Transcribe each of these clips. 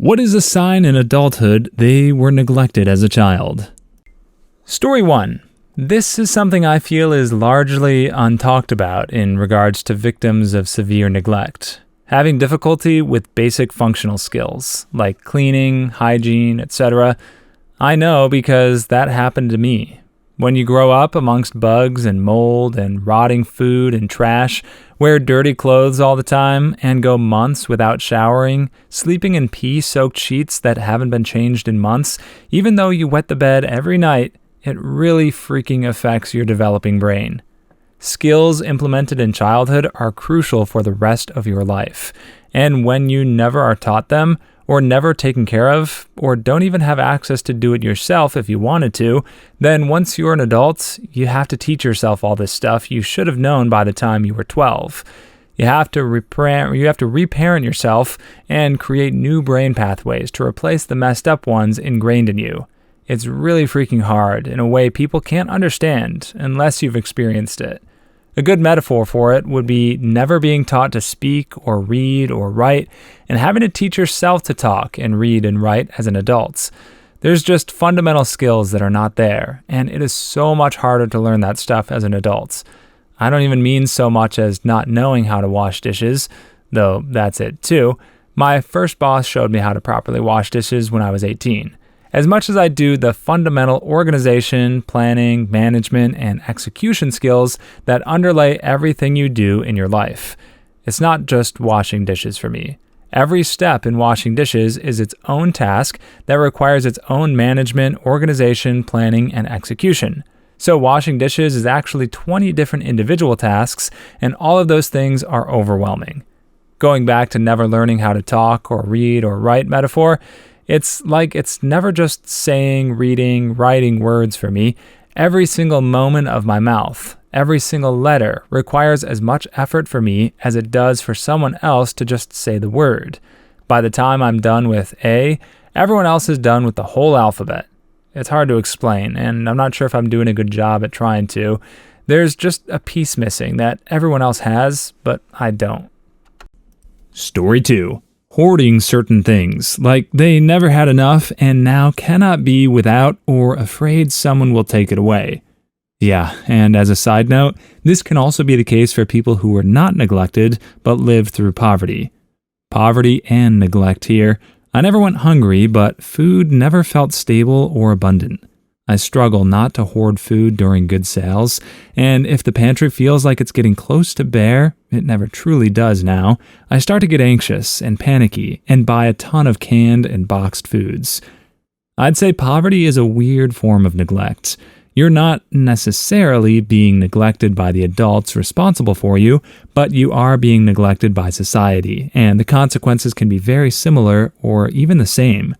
What is a sign in adulthood they were neglected as a child? Story 1. This is something I feel is largely untalked about in regards to victims of severe neglect. Having difficulty with basic functional skills, like cleaning, hygiene, etc. I know because that happened to me. When you grow up amongst bugs and mold and rotting food and trash, wear dirty clothes all the time, and go months without showering, sleeping in pee-soaked sheets that haven't been changed in months, even though you wet the bed every night, it really freaking affects your developing brain. Skills implemented in childhood are crucial for the rest of your life, and when you never are taught them, or never taken care of, or don't even have access to do it yourself if you wanted to, then once you're an adult, you have to teach yourself all this stuff you should have known by the time you were 12. You have to reparent yourself and create new brain pathways to replace the messed up ones ingrained in you. It's really freaking hard in a way people can't understand unless you've experienced it. A good metaphor for it would be never being taught to speak or read or write and having to teach yourself to talk and read and write as an adult. There's just fundamental skills that are not there, and it is so much harder to learn that stuff as an adult. I don't even mean so much as not knowing how to wash dishes, though that's it too. My first boss showed me how to properly wash dishes when I was 18. As much as I do the fundamental organization, planning, management, and execution skills that underlay everything you do in your life. It's not just washing dishes for me. Every step in washing dishes is its own task that requires its own management, organization, planning, and execution. So washing dishes is actually 20 different individual tasks, and all of those things are overwhelming. Going back to never learning how to talk or read or write metaphor, it's like it's never just saying, reading, writing words for me. Every single moment of my mouth, every single letter requires as much effort for me as it does for someone else to just say the word. By the time I'm done with A, everyone else is done with the whole alphabet. It's hard to explain, and I'm not sure if I'm doing a good job at trying to. There's just a piece missing that everyone else has, but I don't. Story 2. Hoarding certain things, like they never had enough and now cannot be without or afraid someone will take it away. Yeah, and as a side note, this can also be the case for people who were not neglected but lived through poverty. Poverty and neglect here. I never went hungry, but food never felt stable or abundant. I struggle not to hoard food during good sales, and if the pantry feels like it's getting close to bare, it never truly does now, I start to get anxious and panicky and buy a ton of canned and boxed foods. I'd say poverty is a weird form of neglect. You're not necessarily being neglected by the adults responsible for you, but you are being neglected by society, and the consequences can be very similar or even the same.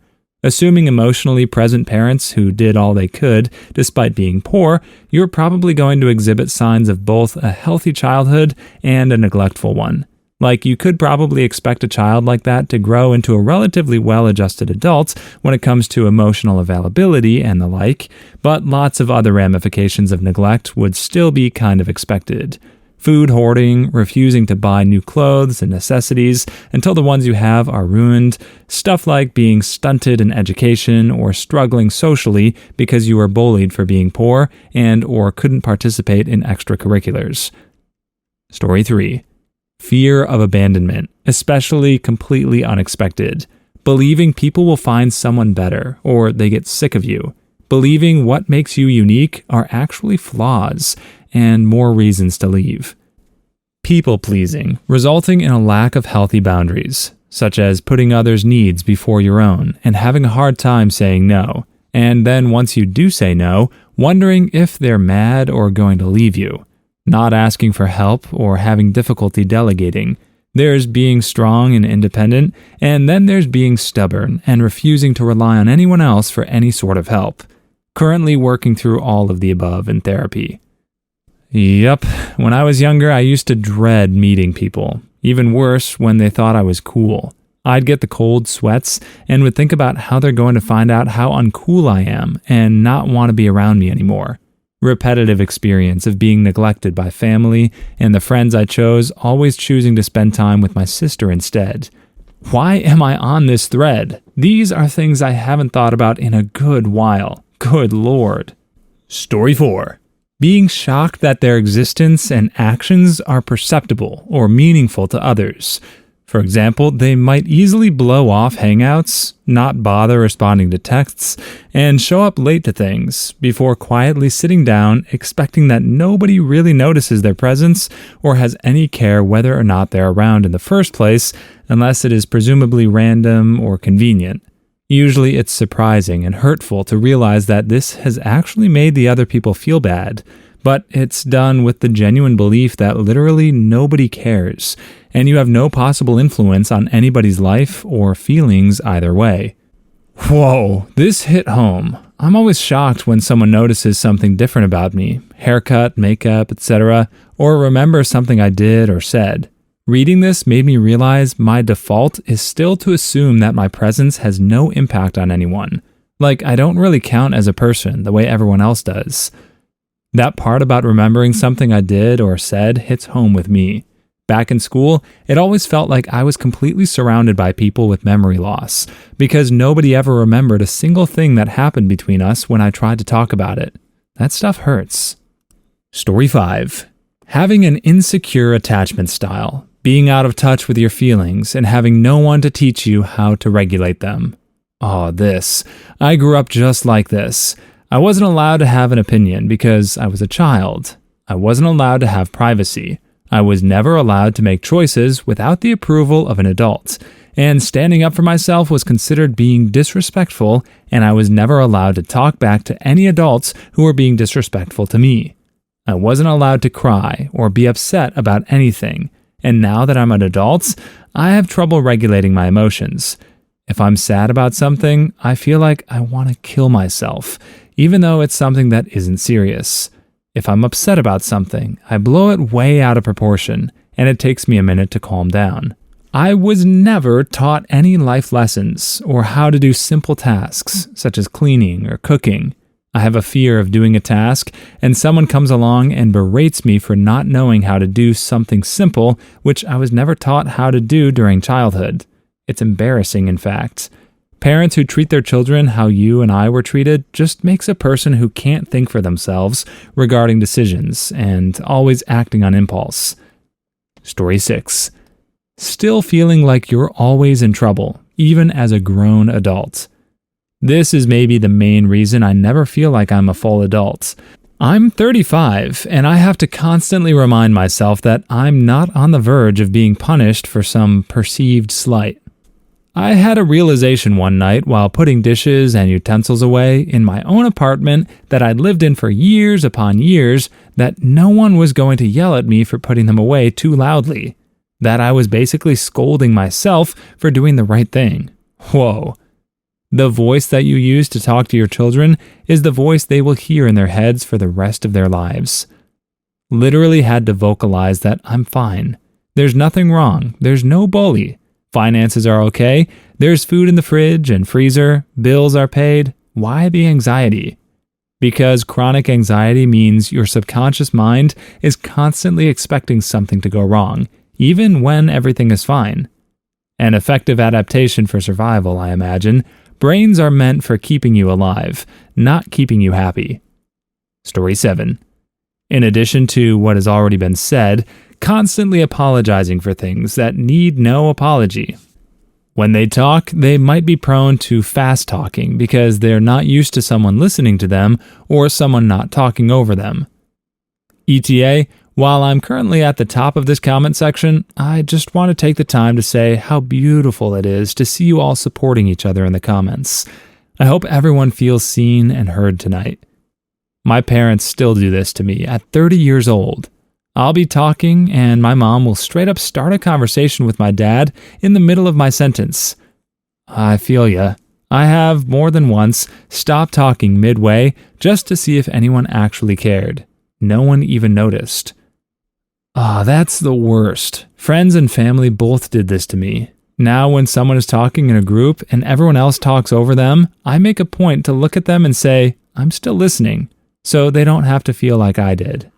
Assuming emotionally present parents who did all they could despite being poor, you're probably going to exhibit signs of both a healthy childhood and a neglectful one. Like, you could probably expect a child like that to grow into a relatively well-adjusted adult when it comes to emotional availability and the like, but lots of other ramifications of neglect would still be kind of expected. Food hoarding, refusing to buy new clothes and necessities until the ones you have are ruined, stuff like being stunted in education or struggling socially because you were bullied for being poor and or couldn't participate in extracurriculars. Story 3. Fear of abandonment, especially completely unexpected. Believing people will find someone better or they get sick of you. Believing what makes you unique are actually flaws and more reasons to leave. People-pleasing, resulting in a lack of healthy boundaries, such as putting others' needs before your own and having a hard time saying no, and then once you do say no, wondering if they're mad or going to leave you. Not asking for help or having difficulty delegating. There's being strong and independent, and then there's being stubborn and refusing to rely on anyone else for any sort of help. Currently working through all of the above in therapy. Yep, when I was younger, I used to dread meeting people. Even worse, when they thought I was cool. I'd get the cold sweats and would think about how they're going to find out how uncool I am and not want to be around me anymore. Repetitive experience of being neglected by family and the friends I chose, always choosing to spend time with my sister instead. Why am I on this thread? These are things I haven't thought about in a good while. Good Lord. Story 4. Being shocked that their existence and actions are perceptible or meaningful to others. For example, they might easily blow off hangouts, not bother responding to texts, and show up late to things before quietly sitting down expecting that nobody really notices their presence or has any care whether or not they're around in the first place, unless it is presumably random or convenient. Usually it's surprising and hurtful to realize that this has actually made the other people feel bad, but it's done with the genuine belief that literally nobody cares, and you have no possible influence on anybody's life or feelings either way. Whoa, this hit home. I'm always shocked when someone notices something different about me, haircut, makeup, etc., or remembers something I did or said. Reading this made me realize my default is still to assume that my presence has no impact on anyone. Like, I don't really count as a person the way everyone else does. That part about remembering something I did or said hits home with me. Back in school, it always felt like I was completely surrounded by people with memory loss, because nobody ever remembered a single thing that happened between us when I tried to talk about it. That stuff hurts. Story 5. Having an insecure attachment style. Being out of touch with your feelings and having no one to teach you how to regulate them. Oh, this. I grew up just like this. I wasn't allowed to have an opinion because I was a child. I wasn't allowed to have privacy. I was never allowed to make choices without the approval of an adult. And standing up for myself was considered being disrespectful, and I was never allowed to talk back to any adults who were being disrespectful to me. I wasn't allowed to cry or be upset about anything. And now that I'm an adult, I have trouble regulating my emotions. If I'm sad about something, I feel like I want to kill myself, even though it's something that isn't serious. If I'm upset about something, I blow it way out of proportion, and it takes me a minute to calm down. I was never taught any life lessons or how to do simple tasks, such as cleaning or cooking. I have a fear of doing a task, and someone comes along and berates me for not knowing how to do something simple, which I was never taught how to do during childhood. It's embarrassing, in fact. Parents who treat their children how you and I were treated just makes a person who can't think for themselves regarding decisions and always acting on impulse. Story 6. Still feeling like you're always in trouble, even as a grown adult. This is maybe the main reason I never feel like I'm a full adult. I'm 35, and I have to constantly remind myself that I'm not on the verge of being punished for some perceived slight. I had a realization one night while putting dishes and utensils away in my own apartment that I'd lived in for years upon years that no one was going to yell at me for putting them away too loudly. That I was basically scolding myself for doing the right thing. Whoa. The voice that you use to talk to your children is the voice they will hear in their heads for the rest of their lives. Literally had to vocalize that I'm fine. There's nothing wrong. There's no bully. Finances are okay. There's food in the fridge and freezer. Bills are paid. Why the anxiety? Because chronic anxiety means your subconscious mind is constantly expecting something to go wrong, even when everything is fine. An effective adaptation for survival, I imagine. Brains are meant for keeping you alive, not keeping you happy. Story 7. In addition to what has already been said, constantly apologizing for things that need no apology. When they talk, they might be prone to fast talking because they're not used to someone listening to them or someone not talking over them. ETA, while I'm currently at the top of this comment section, I just want to take the time to say how beautiful it is to see you all supporting each other in the comments. I hope everyone feels seen and heard tonight. My parents still do this to me at 30 years old. I'll be talking and my mom will straight up start a conversation with my dad in the middle of my sentence. I feel ya. I have more than once stopped talking midway just to see if anyone actually cared. No one even noticed. That's the worst. Friends and family both did this to me. Now when someone is talking in a group and everyone else talks over them, I make a point to look at them and say, I'm still listening, so they don't have to feel like I did.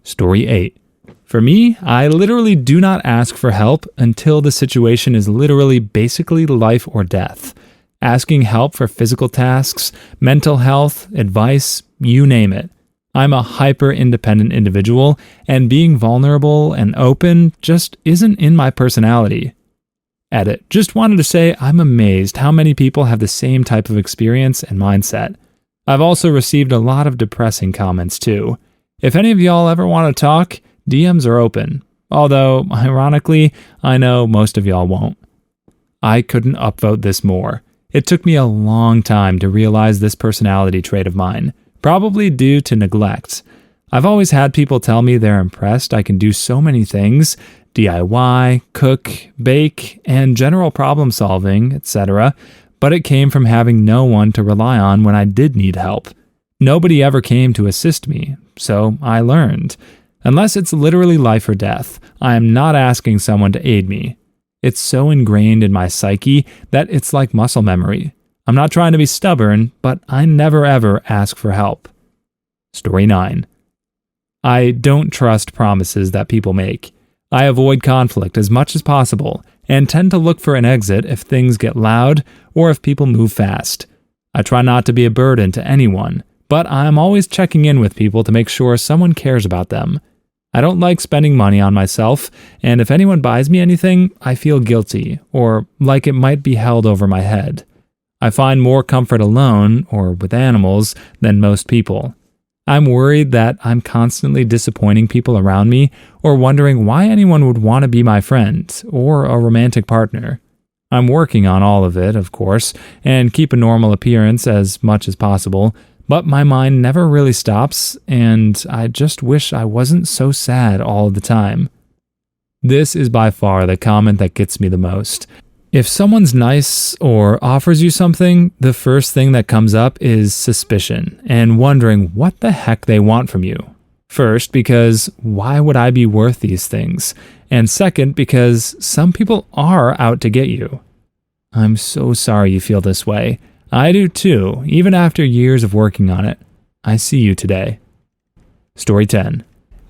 Story 8. For me, I literally do not ask for help until the situation is literally basically life or death. asking help for physical tasks, mental health, advice, you name it. I'm a hyper-independent individual, and being vulnerable and open just isn't in my personality. Edit. Just wanted to say I'm amazed how many people have the same type of experience and mindset. I've also received a lot of depressing comments too. If any of y'all ever want to talk, DMs are open. Although, ironically, I know most of y'all won't. I couldn't upvote this more. It took me a long time to realize this personality trait of mine, probably due to neglect. I've always had people tell me they're impressed I can do so many things, DIY, cook, bake, and general problem solving, etc., but it came from having no one to rely on when I did need help. Nobody ever came to assist me, so I learned. Unless it's literally life or death, I am not asking someone to aid me. It's so ingrained in my psyche that it's like muscle memory. I'm not trying to be stubborn, but I never ever ask for help. Story 9. I don't trust promises that people make. I avoid conflict as much as possible and tend to look for an exit if things get loud or if people move fast. I try not to be a burden to anyone, but I'm always checking in with people to make sure someone cares about them. I don't like spending money on myself, and if anyone buys me anything, I feel guilty or like it might be held over my head. I find more comfort alone or with animals than most people. I'm worried that I'm constantly disappointing people around me or wondering why anyone would want to be my friend or a romantic partner. I'm working on all of it, of course, and keep a normal appearance as much as possible, but my mind never really stops, and I just wish I wasn't so sad all the time. This is by far the comment that gets me the most. If someone's nice or offers you something, the first thing that comes up is suspicion and wondering what the heck they want from you. First, because why would I be worth these things? And second, because some people are out to get you. I'm so sorry you feel this way. I do too, even after years of working on it. I see you today. Story 10.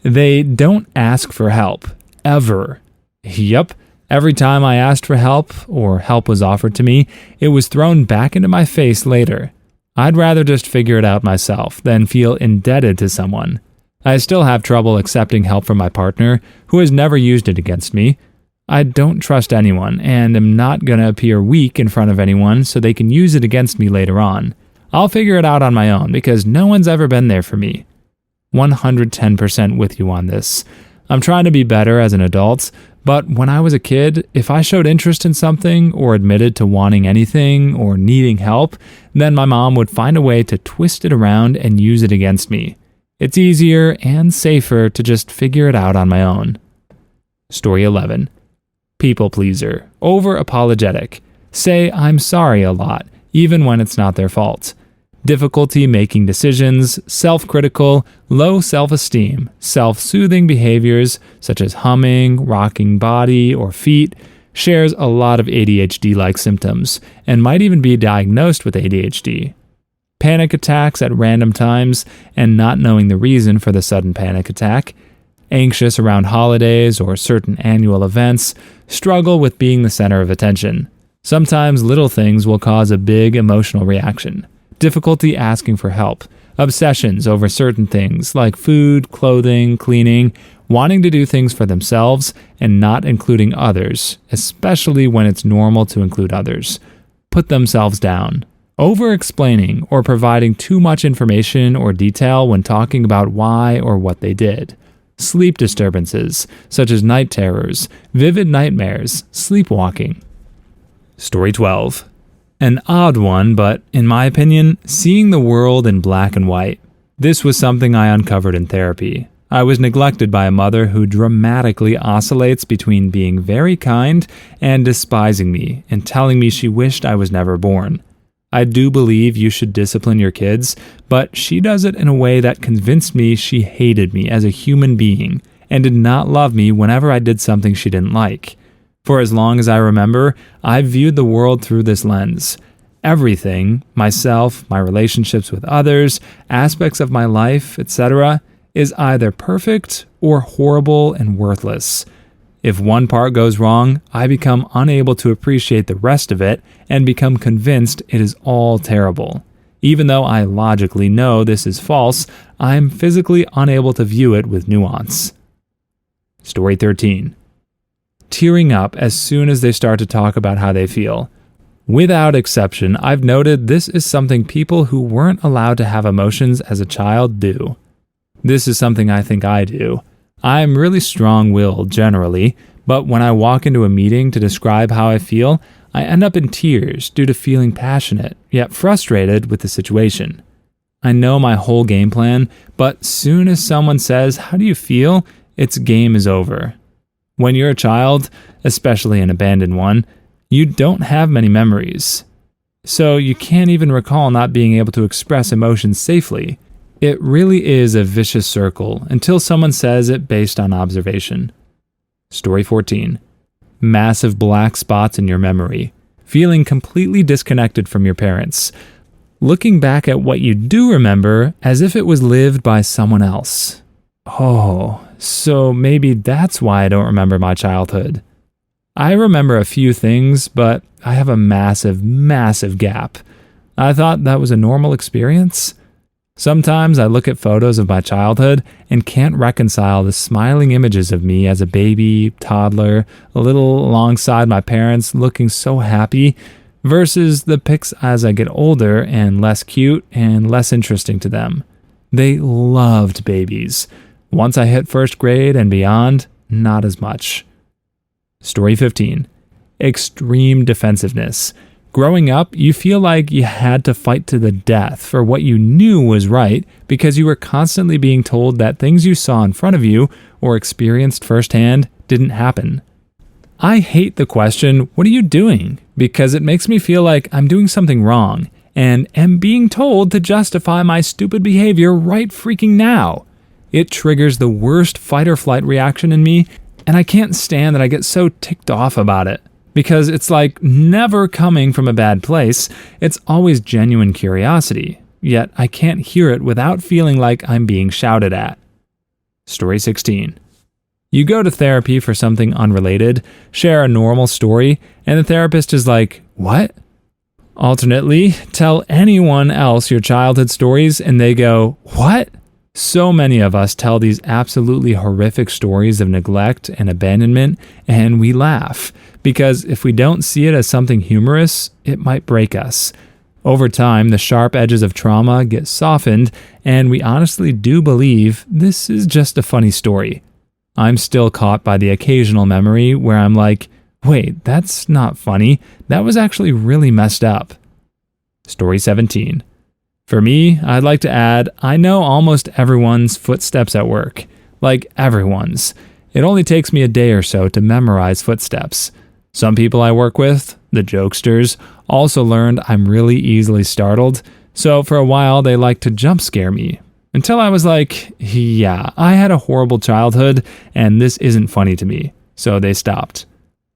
They don't ask for help. Ever. Yup. Every time I asked for help, or help was offered to me, it was thrown back into my face later. I'd rather just figure it out myself than feel indebted to someone. I still have trouble accepting help from my partner, who has never used it against me. I don't trust anyone, and am not going to appear weak in front of anyone so they can use it against me later on. I'll figure it out on my own because no one's ever been there for me. 110% with you on this. I'm trying to be better as an adult, but when I was a kid, if I showed interest in something or admitted to wanting anything or needing help, then my mom would find a way to twist it around and use it against me. It's easier and safer to just figure it out on my own. Story 11. People pleaser. Over apologetic. Say I'm sorry a lot, even when it's not their fault. Difficulty making decisions, self-critical, low self-esteem, self-soothing behaviors such as humming, rocking body, or feet, shares a lot of ADHD-like symptoms and might even be diagnosed with ADHD. Panic attacks at random times and not knowing the reason for the sudden panic attack, anxious around holidays or certain annual events, struggle with being the center of attention. Sometimes little things will cause a big emotional reaction. Difficulty asking for help, obsessions over certain things like food, clothing, cleaning, wanting to do things for themselves and not including others, especially when it's normal to include others. Put themselves down. Over-explaining or providing too much information or detail when talking about why or what they did. Sleep disturbances, such as night terrors, vivid nightmares, sleepwalking. Story 12. An odd one, but in my opinion, seeing the world in black and white. This was something I uncovered in therapy. I was neglected by a mother who dramatically oscillates between being very kind and despising me and telling me she wished I was never born. I do believe you should discipline your kids, but she does it in a way that convinced me she hated me as a human being and did not love me whenever I did something she didn't like. For as long as I remember, I've viewed the world through this lens. Everything, myself, my relationships with others, aspects of my life, etc., is either perfect or horrible and worthless. If one part goes wrong, I become unable to appreciate the rest of it and become convinced it is all terrible. Even though I logically know this is false, I'm physically unable to view it with nuance. Story 13. Tearing up as soon as they start to talk about how they feel. Without exception, I've noted this is something people who weren't allowed to have emotions as a child do. This is something I think I do. I'm really strong-willed generally, but when I walk into a meeting to describe how I feel, I end up in tears due to feeling passionate, yet frustrated with the situation. I know my whole game plan, but soon as someone says, "How do you feel?" its game is over. When you're a child, especially an abandoned one, you don't have many memories. So you can't even recall not being able to express emotions safely. It really is a vicious circle until someone says it based on observation. Story 14. Massive black spots in your memory. Feeling completely disconnected from your parents. Looking back at what you do remember as if it was lived by someone else. Oh, so maybe that's why I don't remember my childhood. I remember a few things, but I have a massive gap. I thought that was a normal experience. Sometimes I look at photos of my childhood and can't reconcile the smiling images of me as a baby, toddler, a little alongside my parents looking so happy, versus the pics as I get older and less cute and less interesting to them. They loved babies. Once I hit first grade and beyond, not as much. Story 15. Extreme defensiveness. Growing up, you feel like you had to fight to the death for what you knew was right because you were constantly being told that things you saw in front of you or experienced firsthand didn't happen. I hate the question, "What are you doing?" because it makes me feel like I'm doing something wrong and am being told to justify my stupid behavior right freaking now. It triggers the worst fight or flight reaction in me, and I can't stand that I get so ticked off about it. Because it's like never coming from a bad place, it's always genuine curiosity, yet I can't hear it without feeling like I'm being shouted at. Story 16. You go to therapy for something unrelated, share a normal story, and the therapist is like, "What?" Alternately, tell anyone else your childhood stories and they go, "What?" So many of us tell these absolutely horrific stories of neglect and abandonment, and we laugh, because if we don't see it as something humorous, it might break us. Over time, the sharp edges of trauma get softened, and we honestly do believe this is just a funny story. I'm still caught by the occasional memory where I'm like, wait, that's not funny, that was actually really messed up. Story 17. For me, I'd like to add, I know almost everyone's footsteps at work. Like everyone's. It only takes me a day or so to memorize footsteps. Some people I work with, the jokesters, also learned I'm really easily startled, so for a while they like to jump scare me. Until I was like, yeah, I had a horrible childhood and this isn't funny to me, so they stopped.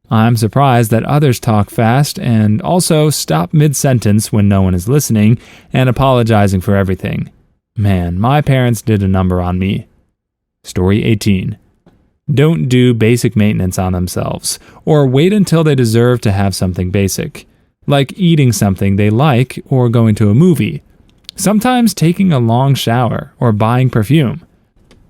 I'm surprised that others talk fast and also stop mid-sentence when no one is listening and apologizing for everything. Man, my parents did a number on me. Story 18. Don't do basic maintenance on themselves, or wait until they deserve to have something basic, like eating something they like or going to a movie. Sometimes taking a long shower or buying perfume.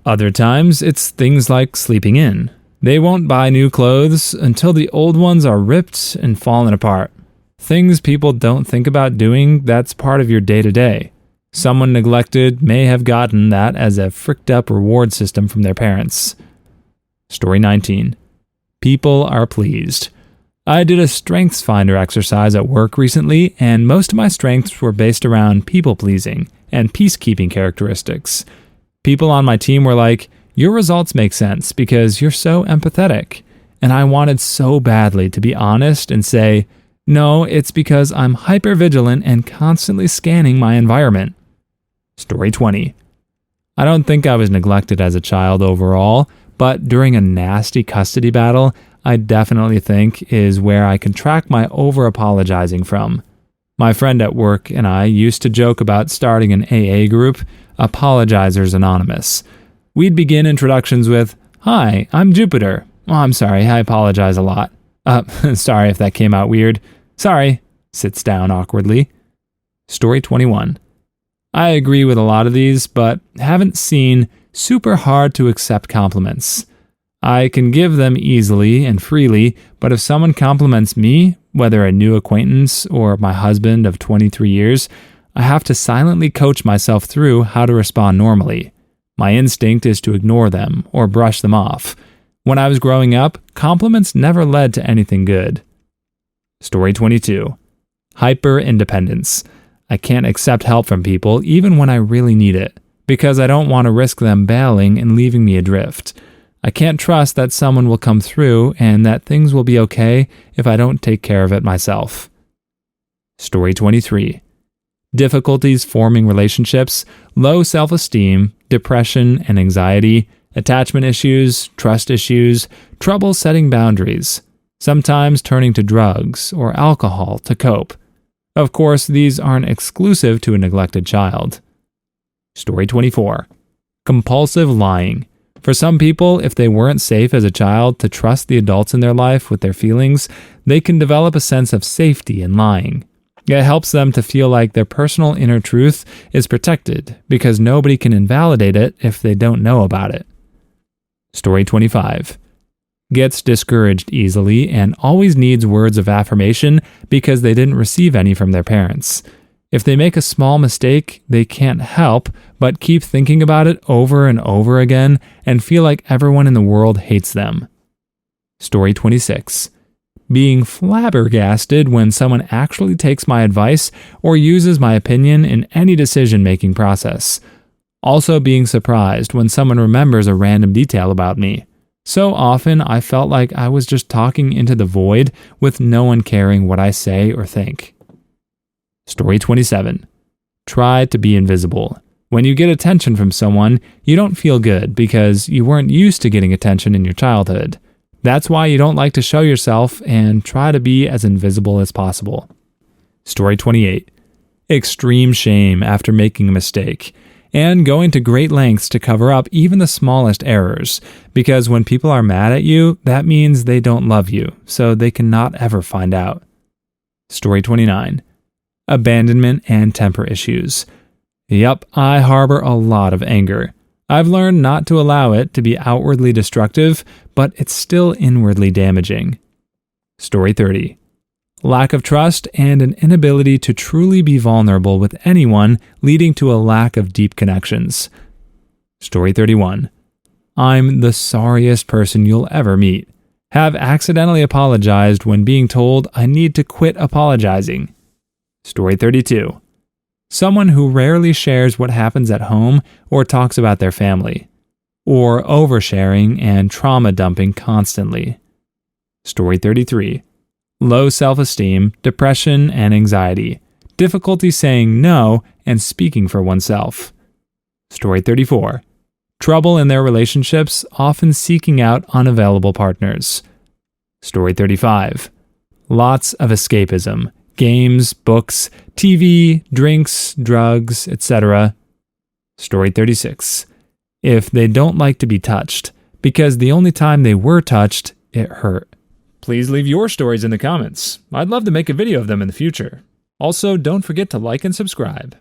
Other times it's things like sleeping in. They won't buy new clothes until the old ones are ripped and fallen apart. Things people don't think about doing that's part of your day-to-day. Someone neglected may have gotten that as a fricked-up reward system from their parents. Story 19. People are pleased. I did a strengths finder exercise at work recently, and most of my strengths were based around people-pleasing and peacekeeping characteristics. People on my team were like, "Your results make sense because you're so empathetic." And I wanted so badly to be honest and say, no, it's because I'm hypervigilant and constantly scanning my environment. Story 20. I don't think I was neglected as a child overall, but during a nasty custody battle, I definitely think is where I can track my over-apologizing from. My friend at work and I used to joke about starting an AA group, Apologizers Anonymous. We'd begin introductions with, "Hi, I'm Jupiter," "Oh, I'm sorry, I apologize a lot." Sorry if that came out weird. Sorry. Sits down awkwardly. Story 21. I agree with a lot of these, but haven't seen super hard to accept compliments. I can give them easily and freely, but if someone compliments me, whether a new acquaintance or my husband of 23 years, I have to silently coach myself through how to respond normally. My instinct is to ignore them or brush them off. When I was growing up, compliments never led to anything good. Story 22. Hyper-independence. I can't accept help from people even when I really need it, because I don't want to risk them bailing and leaving me adrift. I can't trust that someone will come through and that things will be okay if I don't take care of it myself. Story 23. Difficulties forming relationships, low self-esteem, depression and anxiety, attachment issues, trust issues, trouble setting boundaries, sometimes turning to drugs or alcohol to cope. Of course, these aren't exclusive to a neglected child. Story 24. Compulsive lying. For some people, if they weren't safe as a child to trust the adults in their life with their feelings, they can develop a sense of safety in lying. It helps them to feel like their personal inner truth is protected because nobody can invalidate it if they don't know about it. Story 25. Gets discouraged easily and always needs words of affirmation because they didn't receive any from their parents. If they make a small mistake, they can't help but keep thinking about it over and over again and feel like everyone in the world hates them. Story 26. Being flabbergasted when someone actually takes my advice or uses my opinion in any decision-making process. Also being surprised when someone remembers a random detail about me. So often I felt like I was just talking into the void with no one caring what I say or think. Story 27. Try to be invisible. When you get attention from someone, you don't feel good because you weren't used to getting attention in your childhood. That's why you don't like to show yourself and try to be as invisible as possible. Story 28. Extreme shame after making a mistake, and going to great lengths to cover up even the smallest errors, because when people are mad at you, that means they don't love you, so they cannot ever find out. Story 29. Abandonment and temper issues. Yup, I harbor a lot of anger. I've learned not to allow it to be outwardly destructive, but it's still inwardly damaging. Story 30. Lack of trust and an inability to truly be vulnerable with anyone, leading to a lack of deep connections. Story 31. I'm the sorriest person you'll ever meet. Have accidentally apologized when being told I need to quit apologizing. Story 32. Someone who rarely shares what happens at home or talks about their family. Or oversharing and trauma dumping constantly. Story 33. Low self-esteem, depression and anxiety. Difficulty saying no and speaking for oneself. Story 34. Trouble in their relationships, often seeking out unavailable partners. Story 35. Lots of escapism. Games, books, TV, drinks, drugs, etc. Story 36. If they don't like to be touched, because the only time they were touched, it hurt. Please leave your stories in the comments. I'd love to make a video of them in the future. Also, don't forget to like and subscribe.